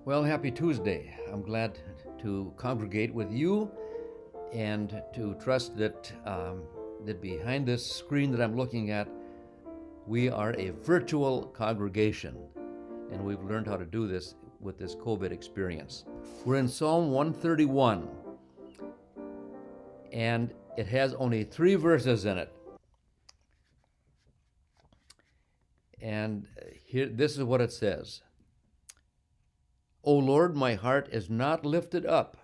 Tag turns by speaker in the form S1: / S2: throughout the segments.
S1: Well, happy Tuesday. I'm glad to congregate with you and to trust that behind this screen that I'm looking at, we are a virtual congregation, and we've learned how to do this with this COVID experience. We're in Psalm 131, and it has only 3 verses in it. And here, this is what it says. O Lord, my heart is not lifted up.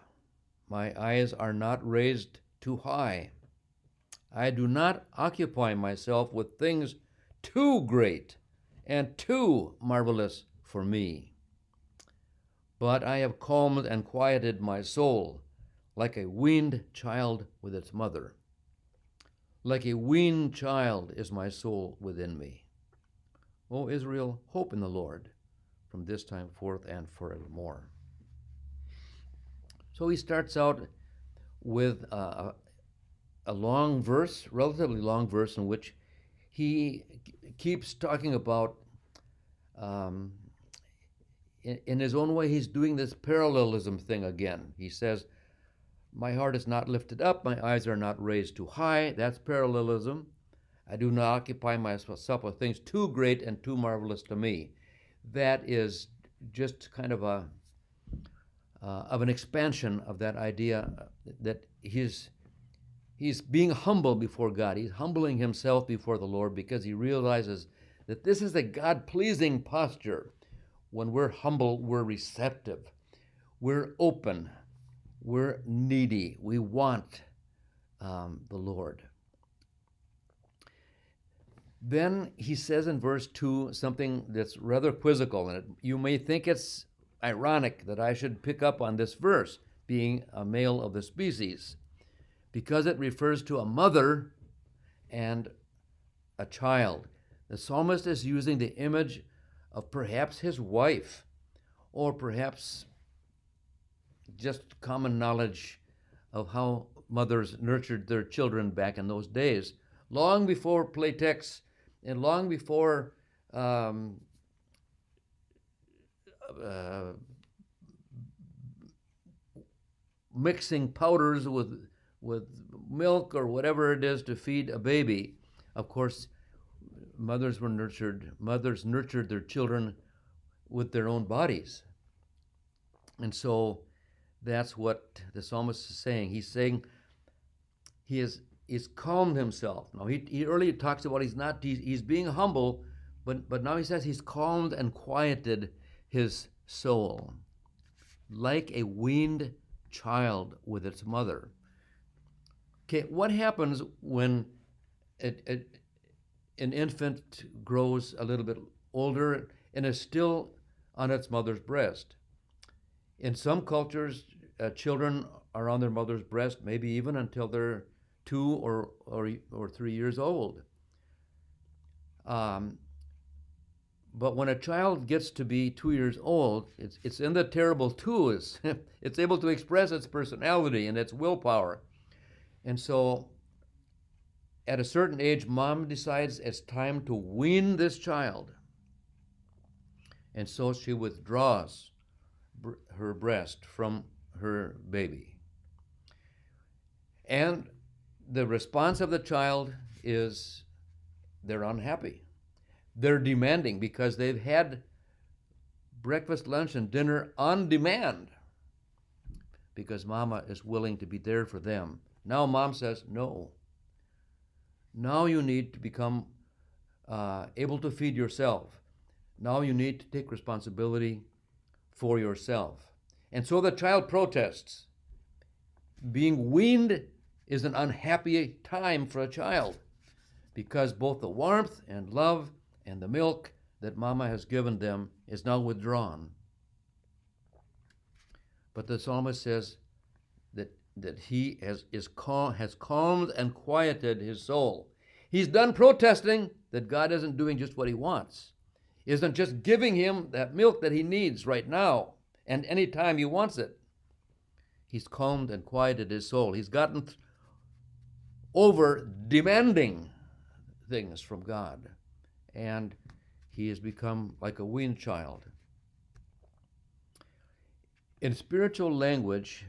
S1: My eyes are not raised too high. I do not occupy myself with things too great and too marvelous for me. But I have calmed and quieted my soul like a weaned child with its mother. Like a weaned child is my soul within me. O Israel, hope in the Lord from this time forth and forevermore. So he starts out with a long verse, relatively long verse, in which he keeps talking about, in his own way, he's doing this parallelism thing again. He says, my heart is not lifted up, my eyes are not raised too high. That's parallelism. I do not occupy myself with things too great and too marvelous to me. That is just kind of an expansion of that idea that he's being humble before God. He's humbling himself before the Lord because he realizes that this is a God-pleasing posture. When we're humble, we're receptive, we're open, we're needy, we want the Lord. Then he says in verse 2 something that's rather quizzical, and you may think it's ironic that I should pick up on this verse, being a male of the species, because it refers to a mother and a child. The psalmist is using the image of perhaps his wife, or perhaps just common knowledge of how mothers nurtured their children back in those days, long before playtex and long before mixing powders with milk or whatever it is to feed a baby. Of course, mothers nurtured their children with their own bodies. And so that's what the psalmist is saying. He's saying he's calmed himself. Now he earlier talks about he's being humble, but now he says he's calmed and quieted his soul like a weaned child with its mother. Okay, what happens when an infant grows a little bit older and is still on its mother's breast? In some cultures, children are on their mother's breast maybe even until they're 2 or 3 years old. But when a child gets to be 2 years old, it's in the terrible twos. It's able to express its personality and its willpower. And so at a certain age, mom decides it's time to wean this child. And so she withdraws her breast from her baby. And the response of the child is they're unhappy. They're demanding because they've had breakfast, lunch, and dinner on demand because mama is willing to be there for them. Now mom says, no. Now you need to become able to feed yourself. Now you need to take responsibility for yourself. And so the child protests. Being weaned is an unhappy time for a child because both the warmth and love and the milk that mama has given them is now withdrawn. But the psalmist says that he has calmed and quieted his soul. He's done protesting that God isn't doing just what he wants, isn't just giving him that milk that he needs right now and any time he wants it. He's calmed and quieted his soul. He's gotten over demanding things from God, and he has become like a weaned child. In spiritual language,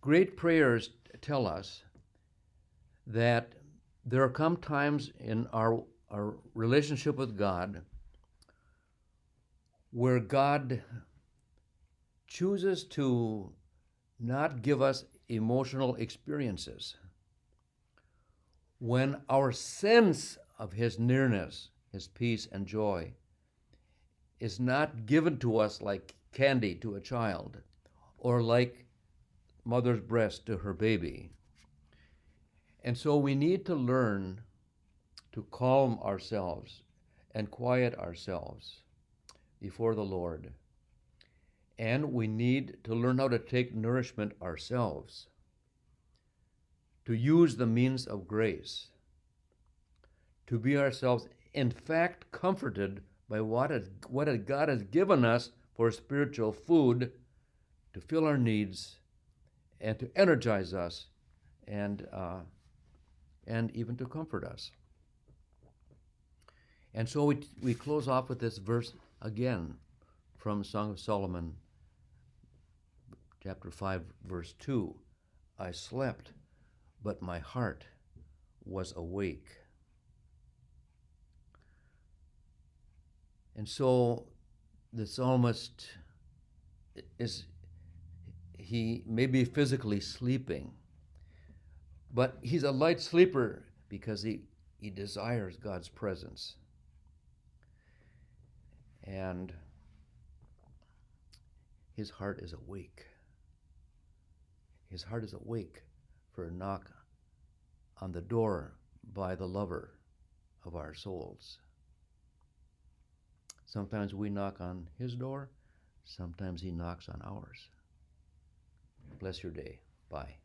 S1: great prayers tell us that there come times in our relationship with God where God chooses to not give us emotional experiences. When our sense of His nearness, His peace and joy is not given to us like candy to a child or like mother's breast to her baby. And so we need to learn to calm ourselves and quiet ourselves before the Lord. And we need to learn how to take nourishment ourselves, to use the means of grace, to be ourselves, in fact, comforted by what God has given us for spiritual food to fill our needs and to energize us and even to comfort us. And so we close off with this verse again from Song of Solomon, chapter 5, verse 2. I slept, but my heart was awake. And so the psalmist he may be physically sleeping, but he's a light sleeper because he desires God's presence. And his heart is awake. His heart is awake for a knock on the door by the lover of our souls. Sometimes we knock on his door, sometimes he knocks on ours. Bless your day. Bye.